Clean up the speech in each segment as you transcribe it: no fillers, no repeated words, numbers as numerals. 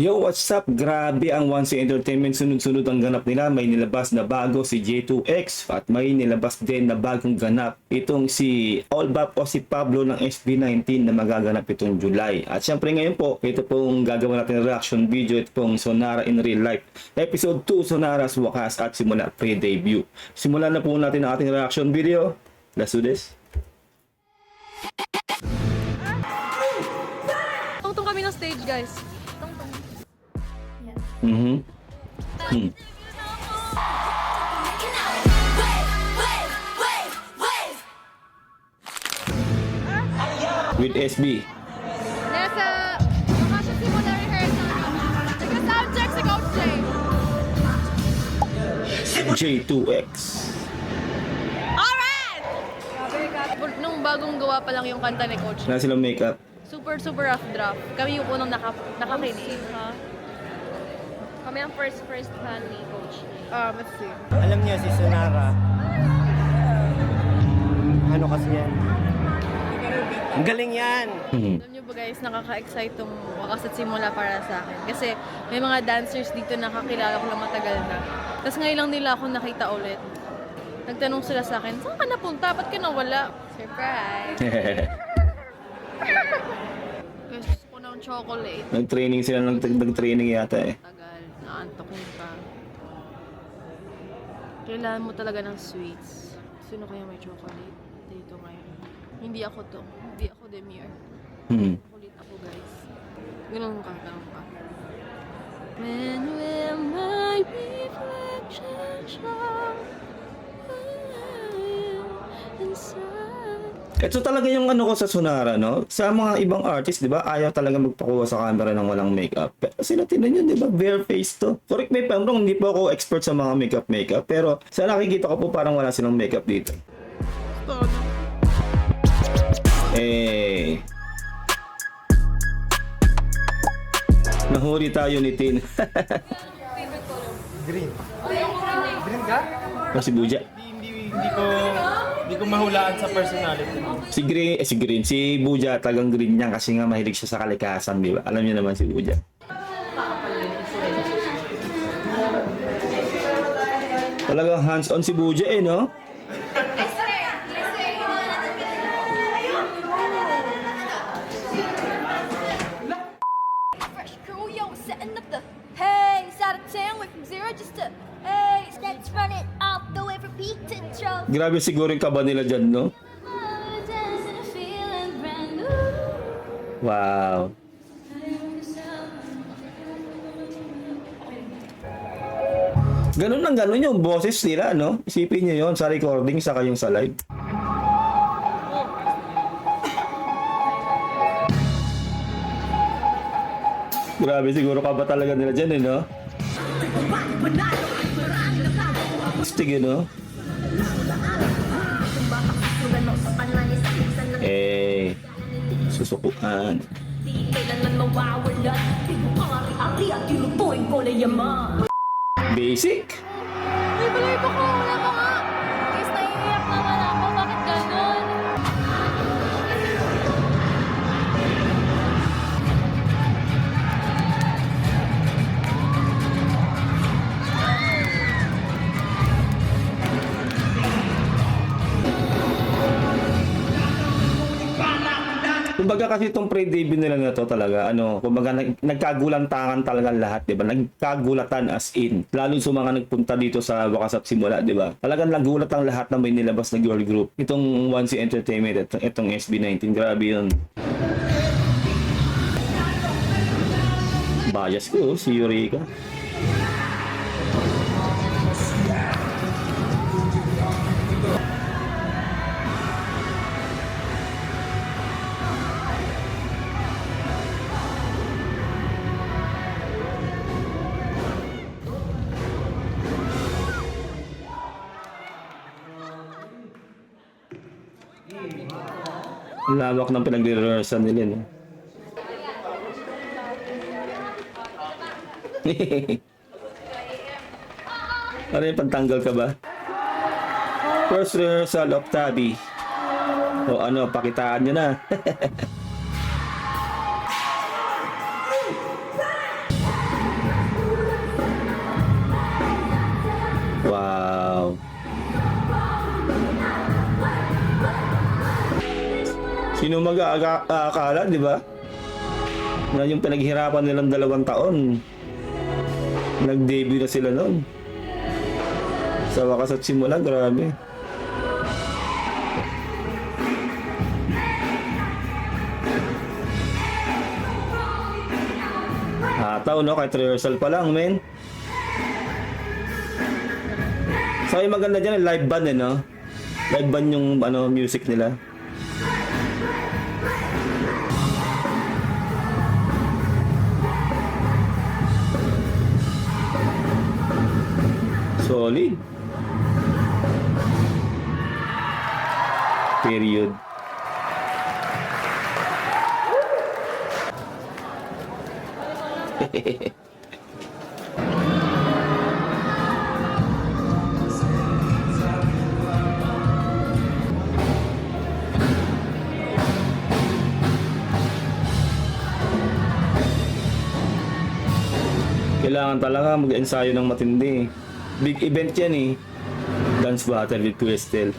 Yo, what's up? Grabe ang 1C Entertainment, sunod-sunod ang ganap nila. May nilabas na bago si J2X at may nilabas din na bagong ganap itong si Allbap o si Pablo ng SB19 na magaganap itong July. At syempre ngayon po, ito pong gagawin natin reaction video, ito pong Sonara in Real Life Episode 2, Sonara's Wakas at simula pre-debut. Simulan na po natin ang ating reaction video. Let's do this. Tungtong kami ng stage, guys. Mhm. With SB. Nasa Makasya simula rehearsal. Nagka-sound check si Coach Jay. J2X. Alright! Grabe. Nung bagong gawa pa lang yung kanta ni Coach, Wala silang makeup. super rough draft. Kami yung unang nakakinig. Ha? Kami ang first fan ni Coach. Let's see. Alam niyo si Sonara. Ano kasi yan? Ang galing yan! Alam niyo ba guys, nakaka-excite tong Wakas at Simula para sa akin. Kasi may mga dancers dito na kakilala ko na matagal na. Tapos ngayon lang nila ako nakita ulit. Nagtanong sila sa akin, saan ka napunta? Ba't ka nawala? Surprise! Guys, gusto ko ng chocolate. Nag-training sila, nag-training yata eh. Tagal, naantokin pa. Kailangan mo talaga ng sweets. Sino kaya may chocolate dito ngayon? Hindi ako to. Hindi ako Demir. Kulit ako, guys. Ganun ka. When will my reflection show inside? Ito talaga yung ano ko sa Sonara, no? Sa mga ibang artist, di ba, ayaw talaga magpakuha sa camera ng walang makeup. Pero sila tinan yun, di ba? Bare face to. Correct me if I'm wrong, hindi po ako expert sa mga makeup. Pero sa nakikita ko po parang wala silang makeup dito. Eh. Nahuli tayo ni Tin. Green. Green ka? O si Buja. Hindi ko mahulaan sa personality. Si Green, si Buja talagang green niya kasi nga mahilig siya sa kalikasan, di ba? Alam niyo naman si Buja. Talagang hands-on si Buja eh, no? Fresh crew, yo, setting up the haze out of town, went from zero just to haze. Let's run it off the way from peak to trophy. Grabe siguro yung kaba nila dyan, no? Wow. Ganun yung boses nila, no? Isipin nyo yon sa recording, saka yung sa live. Grabe siguro kaba talaga nila dyan, eh, no? Stig, no? Eh, susukuan. Basic. Ay, balay pa ko. Wala ka nga. Guys, naiiyak naman ako. Bakit ganun? Kumbaga kasi itong pre-debut nila na to talaga, kumbaga nagkagulantangan talaga lahat, di ba? Nagkagulatan as in. Lalo sa mga nagpunta dito sa Wakas at Simula, di ba? Talagang nagulat ang lahat na may nilabas na girl group. Itong 1C Entertainment, itong SB19, grabe yun. Bias ko, si Eureka. Ang lawak ng pinagre-rehearsal nila, no? Ano yung pantanggal ka ba? First rehearsal of Tabi. O ano, pakitaan nyo na. Sino mag-aakala, di ba? Na yung pinaghirapan nilang 2 taon. Nag-debut na sila noon. Sa wakas at simula, grabe. Hataw, no? Kahit rehearsal pa lang, men. So, yung maganda dyan, live band, eh, no? Live band yung, music nila. Solid. Period. Kailangan talaga mag-ensayo ng matindi. Big event yan eh. Dance battle with Crystal.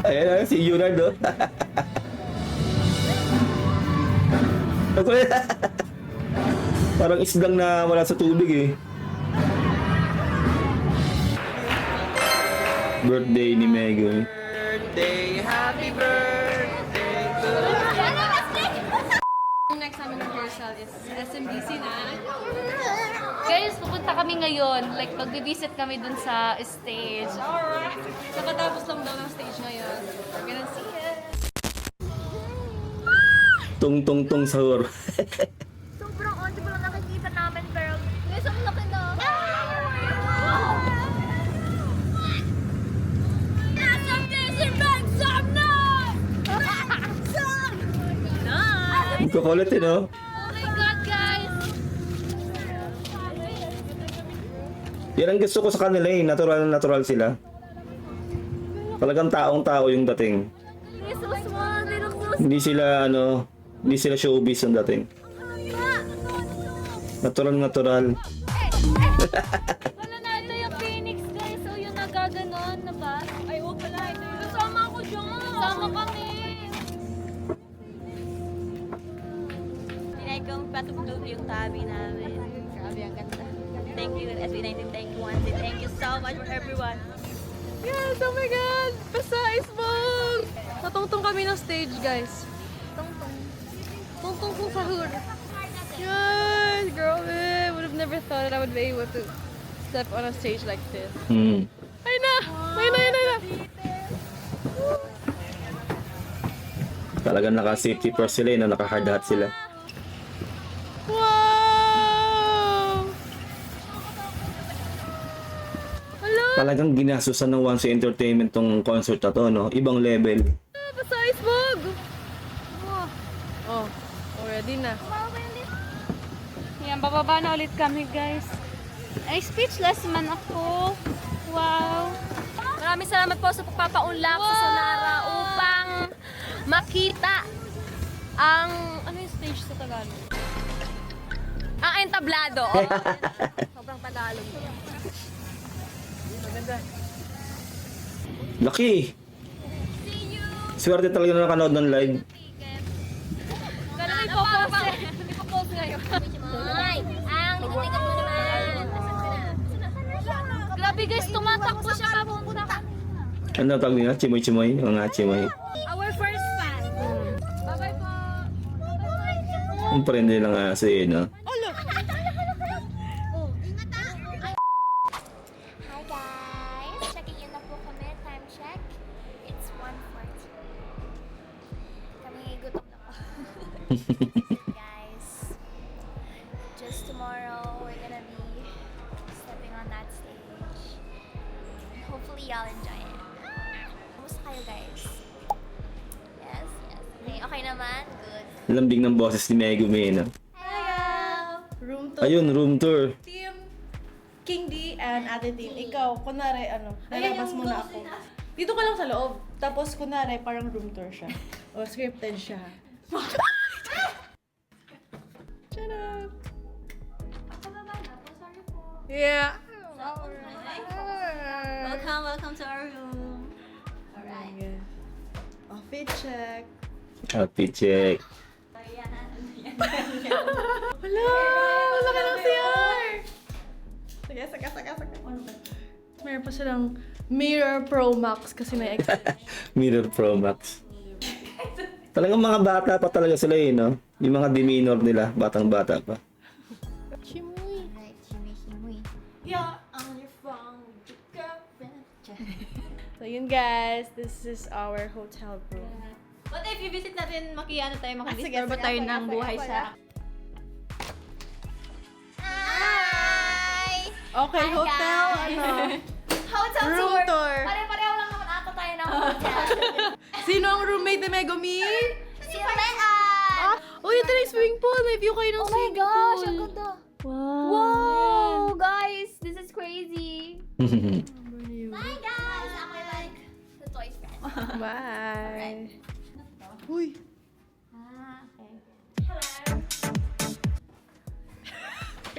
Ayan, si Yunard, oh. Parang isdang na wala sa tubig eh. Birthday ni Mego eh. Yung next namin rehearsal is SMDC na. Guys, pupunta kami ngayon. Like, magbe-visit kami dun sa stage. Alright. Nakatapos lang daw ng stage ngayon. We're gonna see it. Tung tung tung sahur. Sobrang onti mo lang nakikita namin, pero guys, ang laki na. Kukulit eh, no? Oh my God, guys! Yan ang gusto ko sa kanila eh. Natural na natural sila. Talagang taong-tao yung dating. They're so small, they look so Hindi sila hindi sila showbiz ang dating. Natural. Wala na ito yung Phoenix, guys. So, yung nagaganon na ba? Ay, oo pala. Ito yung Kasama ko dyan. Kasama kami. Pinagong patutulog yung tabi namin. Grabe, ang ganda. Thank you, SB19. Thank you, Wansi. Thank you so much for everyone. Yes, oh my God! Basta isbog! Natungtong kami ng stage, guys. Tungtong kong sahur. Yes! Grabe! Would have never thought that I would be able to step on a stage like this. Hmm. Ay na! Ay na! Talagang naka-safety first sila eh, na naka-hard hat sila. Wow! Hello! Talagang ginasusan ng Once Entertainment tong concert na to, no? Ibang level. Basta isbog! Oh, ready na. Yan, bababa na ulit kami, guys. Ay, speechless man ako. Wow. Maraming salamat po sa pagpapaunlak sa Sonara upang makita ang, ano yung stage sa Tagalog? Ang entablado. Oh. Sobrang Tagalog. Laki! Swerte talaga na nakanood ng live. Ganun ipopost. Ipopost ngayon. Ay, ang likod-likod mo naman. Grabe, guys. Tumatakbo siya papunta. Ano tawag nila? Chimoy-chimoy? Mga chimoy. Our first fan. Bye-bye po. Ang prende lang aso eh, no? Hi guys! Checking in na po kami. Time check. It's 1:40. Kami gutom na po. Guys, just tomorrow we're gonna be stepping on that stage. Hopefully y'all enjoy it. Kamusta kayo guys? Yes. Okay naman? Good. Lambing ng boses ni Megumi, no? Hello! Room to Ayun, room tour. Team King D and Ate Tin. Ikaw, kunwari lalabas muna ako. Dito ka lang sa loob. Tapos kunwari parang room tour siya. O scripted siya. Shut up! Yeah. Welcome to our room. check. Outfit check. Hala! Wala ka ng CR! Sige, saka. Meron pa silang Mirror Pro Max kasi na-excite. Mirror Pro Max. Talagang mga bata pa talaga sila eh, no? Yung mga demeanor nila, batang-bata pa. Chimoy. Right, shimmy. Yeah, on your phone with your girlfriend. So yun guys, this is our hotel room. What if i-visit natin, ano tayo, sige, tayo sige, ng sige, buhay sige. sa... Hi! Okay, Hi, hotel, guys. ano? Hotel Room tour! tour. Pare-pareho lang naman ata tayo ng hotel. Sino ang roommate ni Megumi? Si Leanne! Oh, ito na yung swimming pool. May view kayo ng Oh my swimming gosh, pool. ang ganda! Wow. Wow, guys, this is crazy. Bye, guys. Ako yung like the toys friend. Bye. Uy.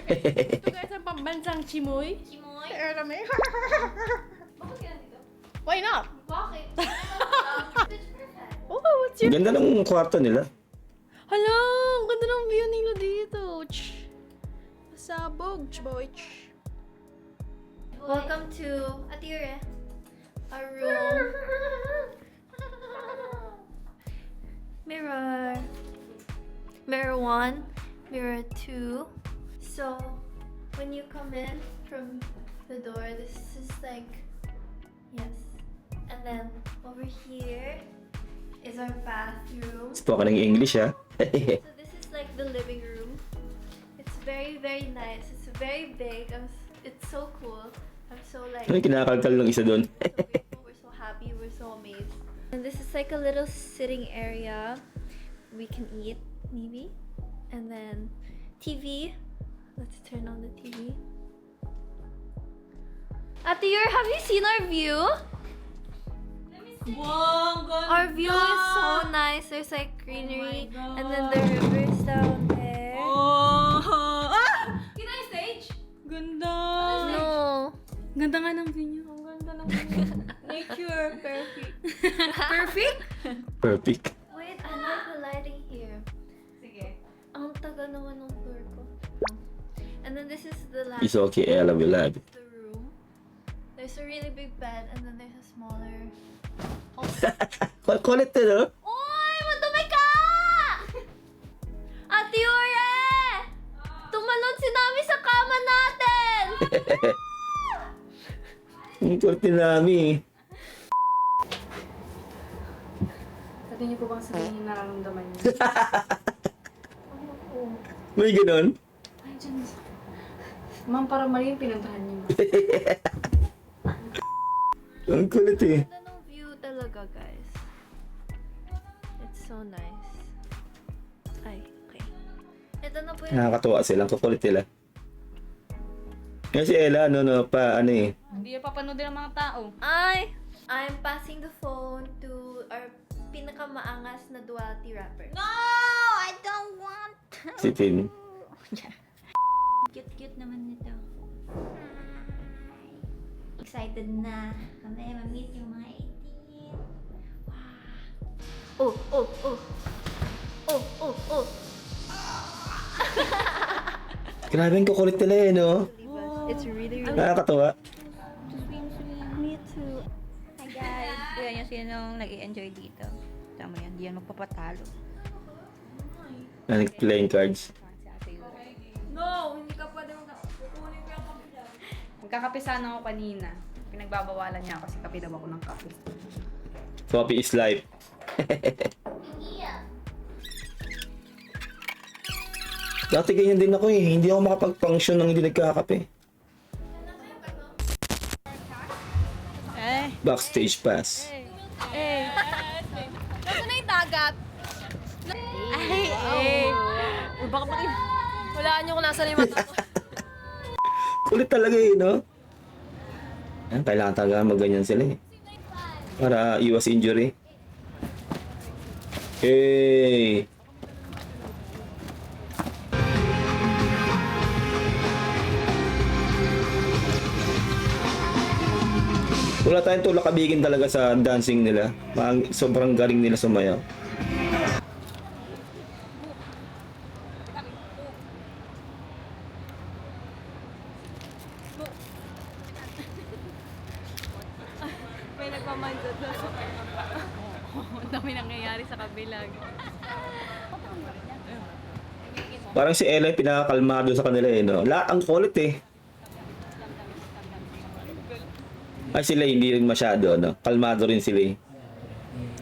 Okay. Ito guys ang pambansang chimoy. Kimoy? Air na may. Bakit kaya dito? Why not? Bakit? It's perfect. Oh, what's your... Ganda ng kwarto nila. Hala, ang ganda ng view nila dito. Pasabog, boy. Welcome to Atire, our room. Mirror. Mirror 1, mirror 2. So, when you come in from the door, this is like, yes. And then over here is our bathroom. Spoken ng English, ha? So this is like the living room. It's very, very nice. It's very big. It's so cool. I'm so like Ano yung kinakalkal ng isa doon? so grateful. We're so happy. We're so amazed. And this is like a little sitting area. We can eat maybe. And then TV. Let's turn on the TV. Atiur, have you seen our view? Wow, Our view is so nice. There's like greenery, and then the river's down there. Oh! Ah! Kita yung stage? Ganda! No. Ganda nga ng view niyo. Ang ganda ng view. Nature, perfect. Perfect? Perfect. Wait, I like the lighting here. Sige. Ang taga naman ng floor ko. And then this is the last It's okay, I love you, love you. the room. There's a really big bed, and then there's a smaller. Kulit din, no? Uy! Madumi ka! Ate Ure! Tumalon si Nami sa kama natin! Ang kulit ni Nami. Pwede niyo po bang sabihin yung nararamdaman niyo? May ganon? Ay, dyan. Ma'am, parang mali yung pinuntahan niyo. Ang kulit eh. Ganda ng view talaga, guys. It's so nice. Ay, okay. Ito na po yung... Nakakatuwa sila. Ang kukulit nila. Kasi Ella, ano eh. Hindi yung papanood ng mga tao. Ay! I'm passing the phone to our pinakamaangas na duality rapper. No! I don't want! Si Tin. Cute-cute naman nito. Excited na kami ma-meet yung mga 18. Oh, oh, oh! Oh, oh, oh! Grabe ang kukulit nila eh, no? It's really, really... Nakakatuwa. Me too. Hi guys! Kaya niyo sinong nag-i-enjoy dito. Tama yan, di yan magpapatalo. Playing cards. Si Ate Yuri. No! Hindi ka pwede kukunin ko yung kapila. Magkakape sana ako kanina. Pinagbabawalan niya ako kasi kape daw ako ng kape. Coffee is life. Dati ganyan din ako eh. Hindi ako makapag-function nang hindi nagkakape. Backstage pass. Nasaan na yung dagat? Ay, baka walaan niyo kung nasaan yung mata ko. Kulit talaga eh, no? Kailangan talaga magganyan sila eh. Para iwas injury. Hey! Wala tayong tulak-kabigin talaga sa dancing nila. Sobrang galing nila sumayaw. May nagmamanda doon. Ang dami nangyayari sa kabilang. Parang si Ella yung pinakakalmado sa kanila eh, no? Lahat ang kulit eh. Ay sila hindi rin masyado, no? Kalmado rin sila eh.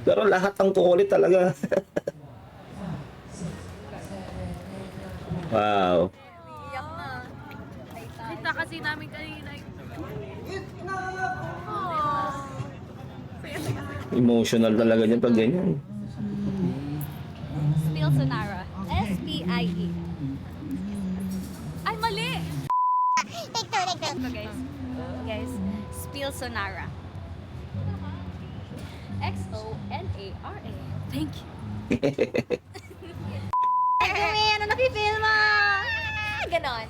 Pero lahat ang kukulit talaga. Wow. Kita kasi namin kanina. Emotional talaga niyan pag ganyan. Spill Sonara. S-P-I-E. Ay, mali! Take two, take two. Guys. Guys, Spill Sonara. X-O-N-A-R-A. Thank you. Ano napipil mo? Ganon.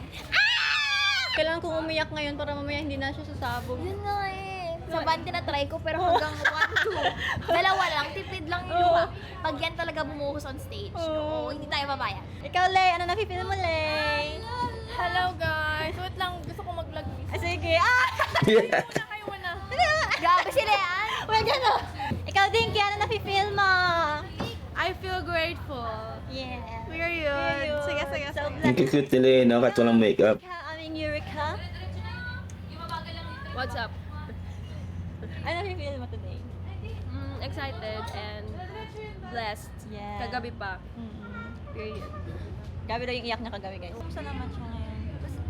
Kailangan kong umiyak ngayon para mamaya hindi na siya sasabog. Yun nga eh. Sa band tinatry ko pero hanggang 1, 2. Dalawa lang, tipid lang yung luha. Pag yan talaga bumuhos on stage, oo, hindi tayo babayan. Ikaw, Lay, ano napipil mo, Lay? Hello guys! Wait lang, gusto ko mag-vlog. Sige. Kayo muna. Grabe sila yan. Wag ano? Ikaw, Dinky, ano napipil mo? I feel grateful. Yeah. Period. Sige. So Ang blessed. cute nila eh, no? Kahit walang makeup. Aming Eureka. What's up? Ano napipil mo today? Excited and blessed. Yeah. Kagabi pa. Period. Gabi daw yung iyak niya kagabi, guys. Saan naman siya ngayon?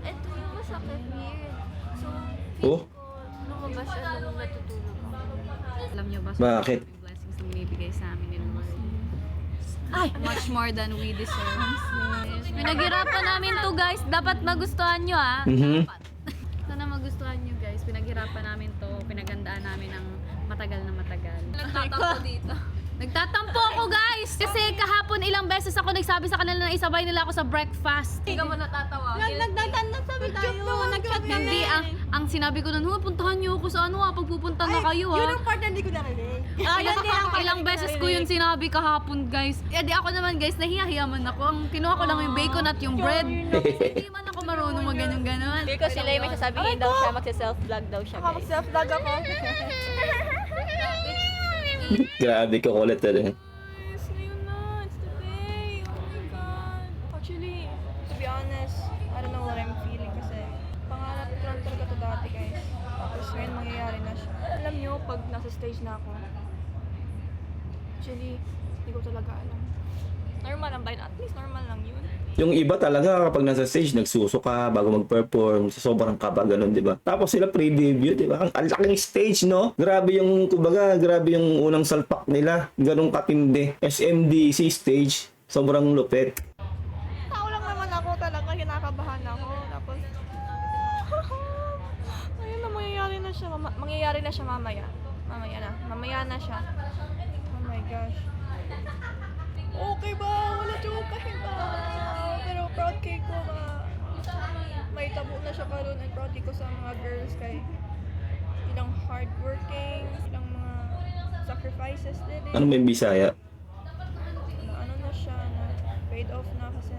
Ito yung masakit weird. So, Oh, lumabas siya nung natutulog ako. Alam niyo ba? Bakit? Yung blessings na binibigay sa amin ni Lord. Ay! Much more than we deserve. Pinaghirapan namin to guys. Dapat magustuhan nyo ah. Mhm. Sana magustuhan nyo guys. Pinaghirapan namin to. Pinagandaan namin ng matagal na matagal. Nagtatampo dito. Nagtatampo ako guys! Kasi kahapon ilang beses ako nagsabi sa kanila na isabay nila ako sa breakfast. Hindi ka mo natatawa. Nagsabi tayo. Nag-chat kami. Hindi, ang sinabi ko nun, puntahan niyo ako sa ano pagpupunta na kayo ha. Yun ang part na hindi ko narinig. Ilang beses ko yun sinabi kahapon guys. Eh di ako naman guys, nahiya-hiya man ako. Ang kinuha ko lang yung bacon at yung bread. Hindi man ako marunong mag-ganyan-ganon. Hindi ko sila may sasabihin daw siya, magsa-self-vlog daw siya, guys. Mag-self-vlog ako. Grabe ka kulit talaga. Yes, ngayon na. It's the day. Oh my God. Actually, to be honest, I don't know what I'm feeling kasi pangarap ko lang talaga to dati, guys. Tapos ngayon mangyayari na siya. Alam nyo, pag nasa stage na ako, actually, hindi ko talaga alam. Normal lang ba yun? At least normal lang yun. Yung iba talaga kapag nasa stage, nagsusuka bago mag-perform, sobrang kaba, ganun, di ba? Tapos sila pre-debut, di ba? Ang laking stage, no? Grabe yung, kumbaga, grabe yung unang salpak nila. Ganun katindi. SMDC stage, sobrang lupit. Tao lang naman ako talaga, kinakabahan ako. Tapos, ayun na, mangyayari na siya. Mangyayari na siya mamaya. Mamaya na siya. Oh my gosh. Okay ba? Wala chukahin ba? Pero proud kay ko ba? May tabo na siya karon and proud ko sa mga girls kay ilang hardworking, ilang mga sacrifices din. Ano may Bisaya? Ano na siya, na paid off na kasi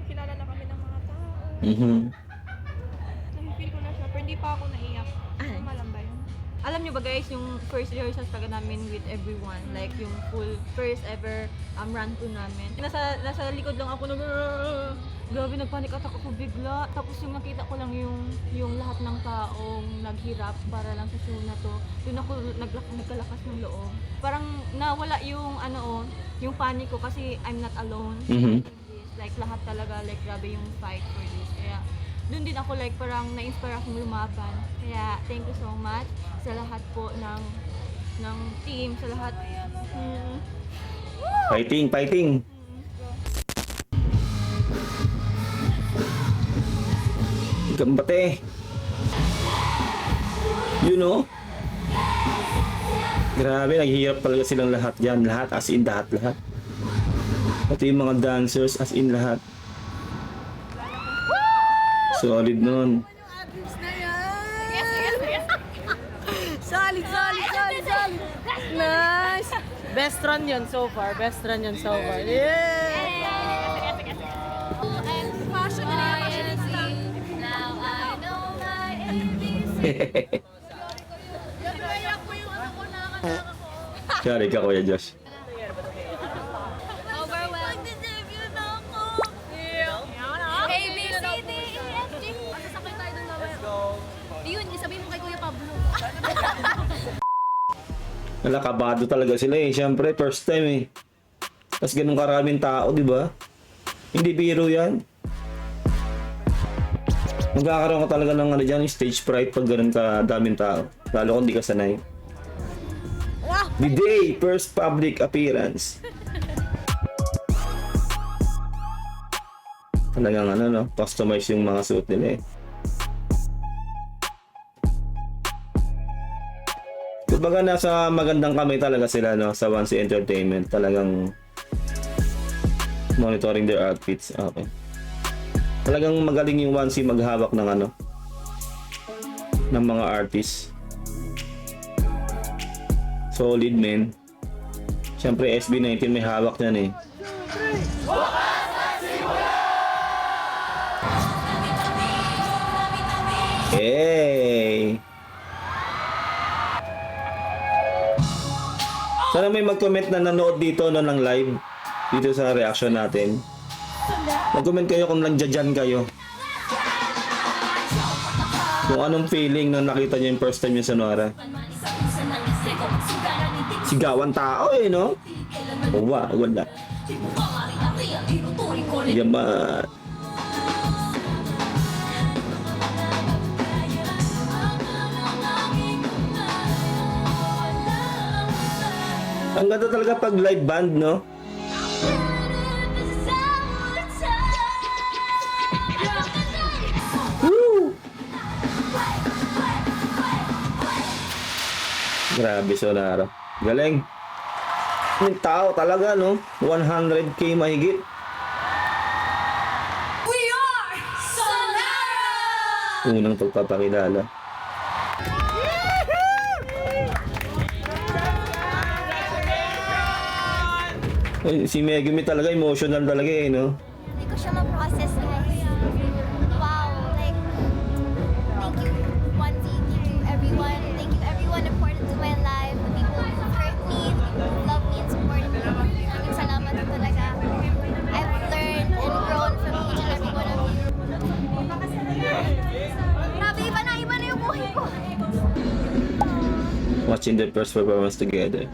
kilala na kami ng mga tao. Mhm. Nahifeel ko na siya, pero hindi pa ako naiyak. Normal lang ba yun? Alam nyo ba guys, yung first rehearsals talaga namin with everyone, like yung full first ever run to namin. Nasa likod lang ako, grabe nagpanic attack ako bigla. Tapos yung nakita ko lang yung lahat ng taong naghirap para lang sa show na to. Doon ako nagkalakas ng loob. Parang nawala yung yung panic ko kasi I'm not alone. Mhm. Like lahat talaga, like grabe yung fight for this. Kaya doon din ako like parang na-inspire akong lumaban. Kaya thank you so much sa lahat po ng team, sa lahat. Fighting! Gambate! You know? Grabe, naghihirap talaga silang lahat dyan. Lahat, as in lahat. Pati yung mga dancers, as in lahat. Solid nun. Best run yun so far. Best run yun so far. Yeah! Sorry ka, Kuya Josh. Mag-debut na ako. A, B, C, D, E, F, G. Sasakay tayo dun mamaya. Yun, isabihin mo kay Kuya Pablo. Nalakabado talaga sila eh. Siyempre, first time eh. Tapos ganun karaming tao, di ba? Hindi biro yan. Magkakaroon ka talaga ng ano dyan, stage fright pag ganun ka daming tao. Lalo kung di ka sanay. The day, first public appearance. Talagang ano no, customize yung mga suit nila eh. Kumbaga nasa magandang kamay talaga sila no, sa One C Entertainment. Talagang monitoring their outfits. Okay. Talagang magaling yung One C maghawak ng ano, ng mga artists. Solid men. Siyempre SB19 may hawak yan eh. Hey! Sana may mag-comment na nanood dito no, ng live dito sa reaction natin. Mag-comment kayo kung nandiyan kayo. Kung anong feeling nang nakita niyo yung first time yung Sonora. Sigawan tao eh, no? Wala. Yaman. Ang ganda talaga pag live band, no? Woo! Grabe, Sonara. Galing. Yung tao talaga, no? 100K mahigit. We are Sonara! Unang pagpapakilala. Eh, si Megumi talaga, emotional talaga eh, no? Hindi ko siya ma-process, guys. Wow, like, thank you, Wanty, thank you, everyone. Thank you, everyone important to my life. The people who hurt me, the people who love me and support me. Maraming salamat po talaga. I've learned and grown from each and every one of you. Grabe, iba na yung buhay ko. Watching their first performance together.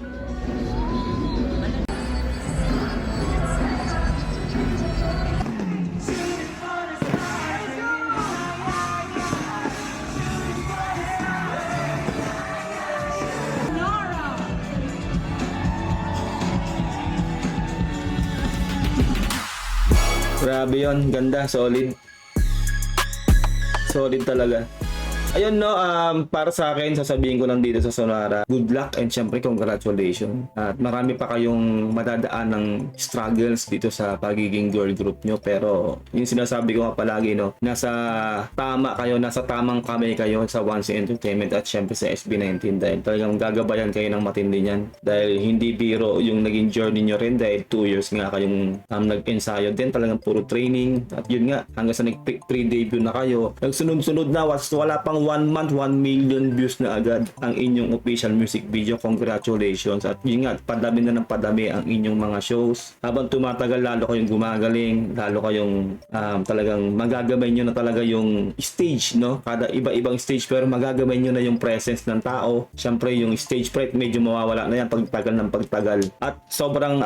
Grabe yun, ganda, solid. Solid talaga. Ayun no, para sa akin, sasabihin ko lang dito sa Sonara, good luck and syempre congratulations. At marami pa kayong madadaan ng struggles dito sa pagiging girl group nyo. Pero yung sinasabi ko nga palagi, no, nasa tama kayo, nasa tamang kamay kayo sa One C Entertainment at syempre sa SB19 dahil talagang gagabayan kayo ng matindi niyan. Dahil hindi biro yung naging journey nyo rin dahil 2 years nga kayong nag-ensayo din, talagang puro training. At yun nga, hanggang sa nag-pre-debut na kayo, nagsunod-sunod na, wala pang 1 month, 1 million views na agad ang inyong official music video. Congratulations. At yun nga, padami na ng padami ang inyong mga shows. Habang tumatagal, lalo kayong gumagaling, lalo kayong talagang magagamay nyo na talaga yung stage, no? Kada iba-ibang stage, pero magagamay nyo na yung presence ng tao. Siyempre, yung stage fright medyo mawawala na yan pagtagal ng pagtagal. At sobrang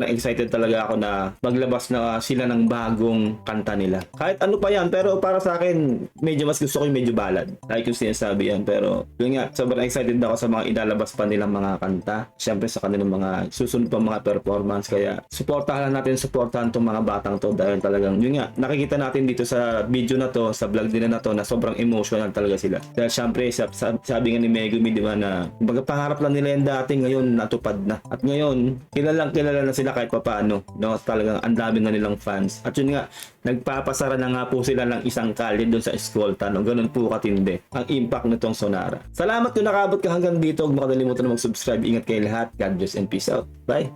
excited talaga ako na maglabas na sila ng bagong kanta nila. Kahit ano pa yan, pero para sa akin, medyo mas gusto ko yung medyo ballad. Like yung sinasabi yan, pero yun nga, sobrang excited ako sa mga ilalabas pa nilang mga kanta. Siyempre sa kanilang mga susunod pa mga performance. Kaya supportahan tong mga batang to dahil talagang yun nga, nakikita natin dito sa video na to, sa vlog nila na to, na sobrang emotional talaga sila. Dahil siyempre, sabi nga ni Megumi, di ba, na baga pangarap lang nila yung dati, ngayon natupad na. At ngayon, kilala na sila kahit papaano, no? Talagang ang dami na nilang fans. At yun nga, nagpapasara na nga po sila ng isang kalye doon sa Escolta, no? Ganun po katindi ang impact nitong Sonara. Salamat kung nakabot ka hanggang dito. Huwag makalimutan na mag-subscribe. Ingat kayo lahat. God bless and peace out. Bye!